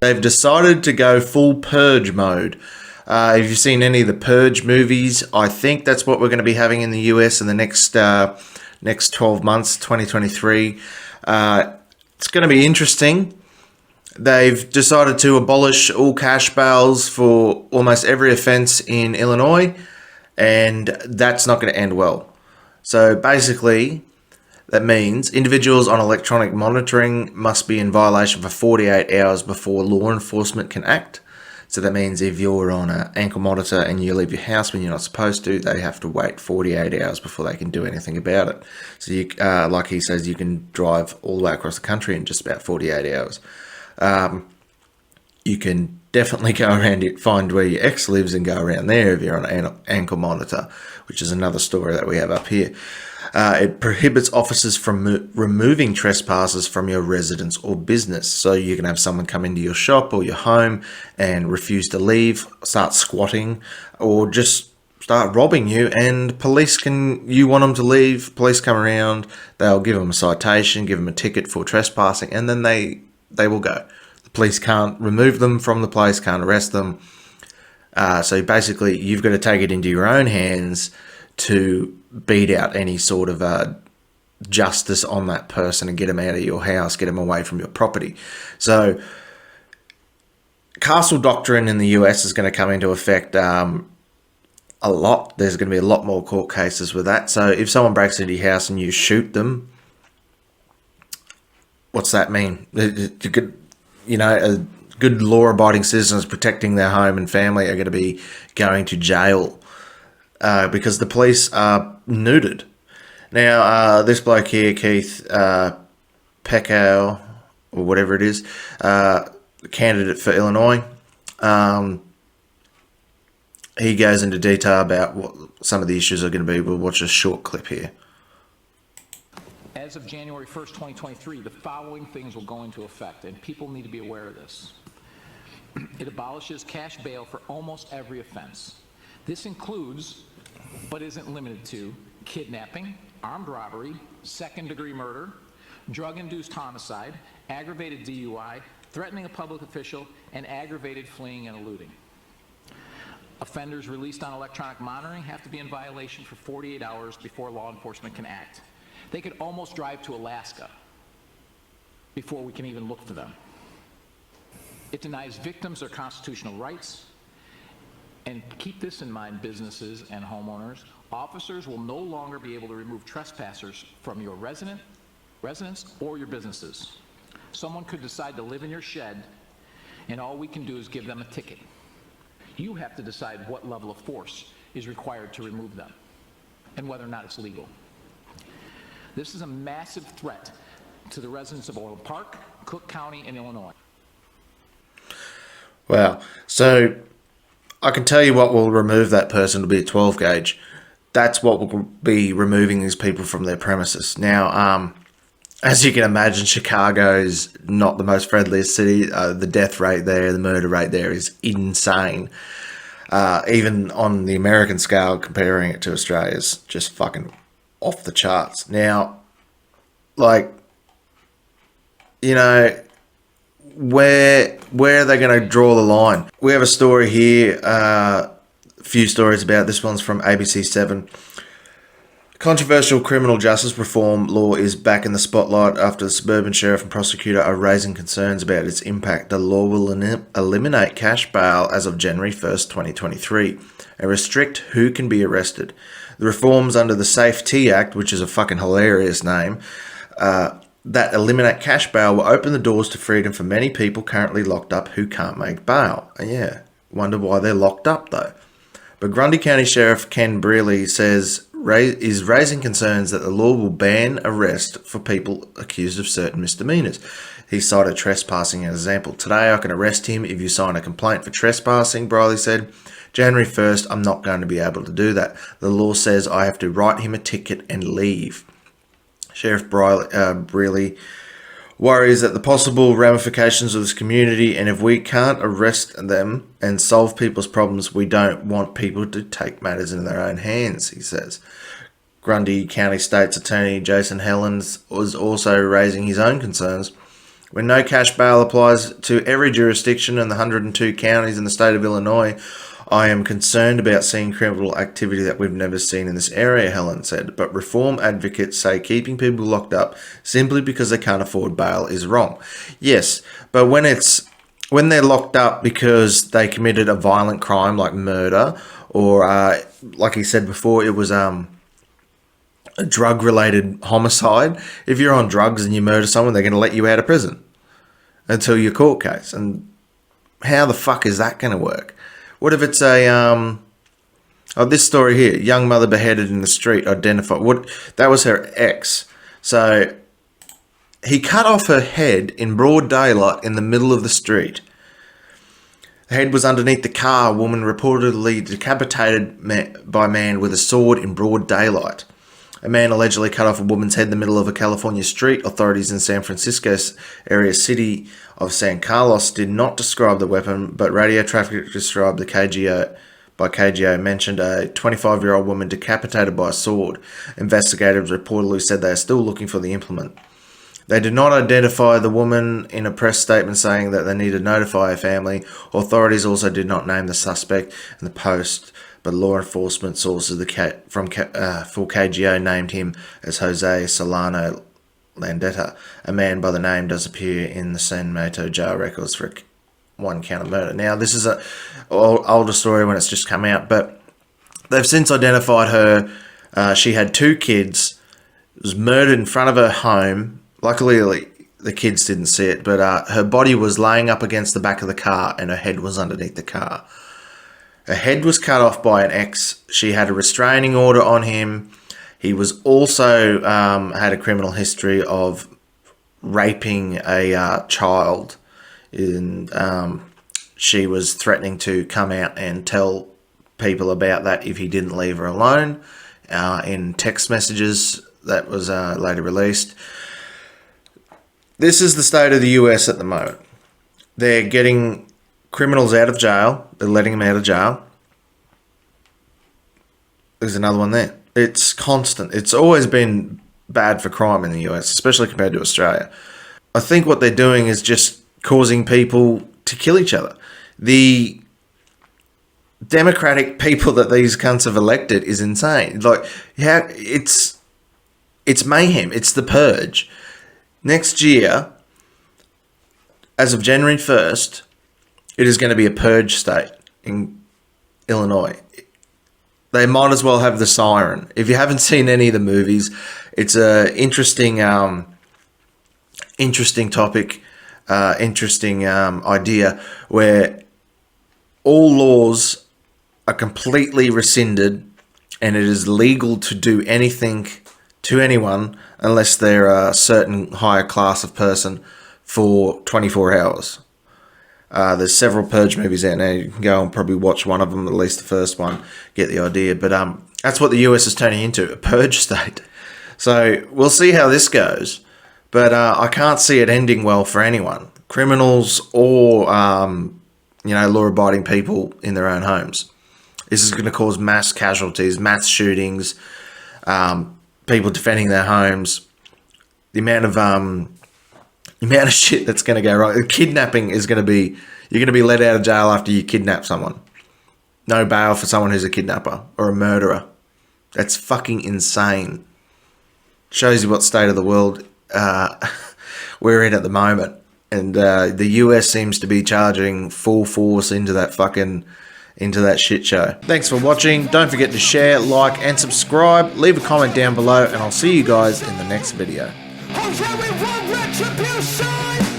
They've decided to go full purge mode. If you've seen any of the Purge movies, I think that's what we're going to be having in the US in the next 12 months, 2023. It's going to be interesting. They've decided to abolish all cash bails for almost every offence in Illinois, and that's not going to end well. So basically, that means individuals on electronic monitoring must be in violation for 48 hours before law enforcement can act. So that means if you're on an ankle monitor and you leave your house when you're not supposed to, they have to wait 48 hours before they can do anything about it. So, like he says, you can drive all the way across the country in just about 48 hours. You can definitely go around it, find where your ex lives and go around there if you're on an ankle monitor, which is another story that we have up here. It prohibits officers from removing trespassers from your residence or business. So you can have someone come into your shop or your home and refuse to leave, start squatting, or just start robbing you, and you want them to leave, police come around, they'll give them a citation, give them a ticket for trespassing, and then they will go. The police can't remove them from the place, can't arrest them. So basically, you've got to take it into your own hands to beat out any sort of justice on that person and get them out of your house, get them away from your property. So castle doctrine in the US is going to come into effect a lot. There's going to be a lot more court cases with that. So if someone breaks into your house and you shoot them, what's that mean? A good law-abiding citizens protecting their home and family are going to be going to jail because the police are neutered. Now, this bloke here, Keith Peckow, or whatever it is, candidate for Illinois, he goes into detail about what some of the issues are going to be. We'll watch a short clip here. As of January 1st, 2023, the following things will go into effect, and people need to be aware of this. It abolishes cash bail for almost every offense. This includes, but isn't limited to, kidnapping, armed robbery, second-degree murder, drug-induced homicide, aggravated DUI, threatening a public official, and aggravated fleeing and eluding. Offenders released on electronic monitoring have to be in violation for 48 hours before law enforcement can act. They could almost drive to Alaska before we can even look for them. It denies victims their constitutional rights. And keep this in mind, businesses and homeowners. Officers will no longer be able to remove trespassers from your residence or your businesses. Someone could decide to live in your shed, and all we can do is give them a ticket. You have to decide what level of force is required to remove them and whether or not it's legal. This is a massive threat to the residents of Oil Park, Cook County, and Illinois. Wow. So I can tell you what will remove that person will be a 12 gauge. That's what will be removing these people from their premises. Now, as you can imagine, Chicago is not the most friendliest city. The death rate there, the murder rate there is insane. Even on the American scale, comparing it to Australia is just fucking off the charts. Now, where are they going to draw the line? We have a story here, a few stories about this. One's from ABC7. Controversial criminal justice reform law is back in the spotlight after the suburban sheriff and prosecutor are raising concerns about its impact. The law will eliminate cash bail as of January 1st, 2023, and restrict who can be arrested. The reforms under the SAFE-T Act, which is a fucking hilarious name, that eliminate cash bail will open the doors to freedom for many people currently locked up who can't make bail. Yeah, wonder why they're locked up though. But Grundy County Sheriff Ken Brearley is raising concerns that the law will ban arrest for people accused of certain misdemeanors. He cited trespassing as an example. Today I can arrest him if you sign a complaint for trespassing, Brearley said. January 1st, I'm not going to be able to do that. The law says I have to write him a ticket and leave. Sheriff Brearley worries at the possible ramifications of this community, and if we can't arrest them and solve people's problems, we don't want people to take matters into their own hands, he says. Grundy County State's Attorney Jason Helens was also raising his own concerns. When no cash bail applies to every jurisdiction in the 102 counties in the state of Illinois, I am concerned about seeing criminal activity that we've never seen in this area, Helen said. But reform advocates say keeping people locked up simply because they can't afford bail is wrong. Yes, but when they're locked up because they committed a violent crime like murder, or like he said before, it was a drug-related homicide. If you're on drugs and you murder someone, they're going to let you out of prison until your court case. And how the fuck is that going to work? What if it's this story here, young mother beheaded in the street, identified. That was her ex. So he cut off her head in broad daylight in the middle of the street. The head was underneath the car. A woman reportedly decapitated by a man with a sword in broad daylight. A man allegedly cut off a woman's head in the middle of a California street. Authorities in San Francisco's area city of San Carlos did not describe the weapon, but radio traffic described the KGO mentioned a 25-year-old woman decapitated by a sword. Investigators reportedly said they are still looking for the implement. They did not identify the woman in a press statement saying that they needed to notify her family. Authorities also did not name the suspect in the post, but law enforcement sources for KGO named him as Jose Solano Landeta. A man by the name does appear in the San Mateo jail records for one count of murder. Now, this is an older story when it's just come out, but they've since identified her. She had 2 kids, was murdered in front of her home. Luckily, the kids didn't see it, but her body was laying up against the back of the car and her head was underneath the car. Her head was cut off by an ex. She had a restraining order on him. He was also had a criminal history of raping a child. She was threatening to come out and tell people about that if he didn't leave her alone in text messages that was later released. This is the state of the US at the moment. They're getting criminals out of jail. They're letting them out of jail. There's another one there. It's constant. It's always been bad for crime in the US, especially compared to Australia. I think what they're doing is just causing people to kill each other. The democratic people that these cunts have elected is insane. Like, how it's mayhem. It's the purge. Next year, as of January 1st, it is going to be a purge state in Illinois. They might as well have the siren. If you haven't seen any of the movies, it's a interesting topic, interesting idea where all laws are completely rescinded and it is legal to do anything to anyone unless they're a certain higher class of person for 24 hours. There's several Purge movies out now. You can go and probably watch one of them, at least the first one, get the idea. But that's what the US is turning into, a purge state. So we'll see how this goes. But I can't see it ending well for anyone, criminals or law-abiding people in their own homes. This is going to cause mass casualties, mass shootings, people defending their homes. The amount of shit that's going to go wrong. Kidnapping is going to be, you're going to be let out of jail after you kidnap someone. No bail for someone who's a kidnapper or a murderer. That's fucking insane. Shows you what state of the world we're in at the moment. And the US seems to be charging full force into that shit show. Thanks for watching. Don't forget to share, like, and subscribe. Leave a comment down below, and I'll see you guys in the next video. Retribution.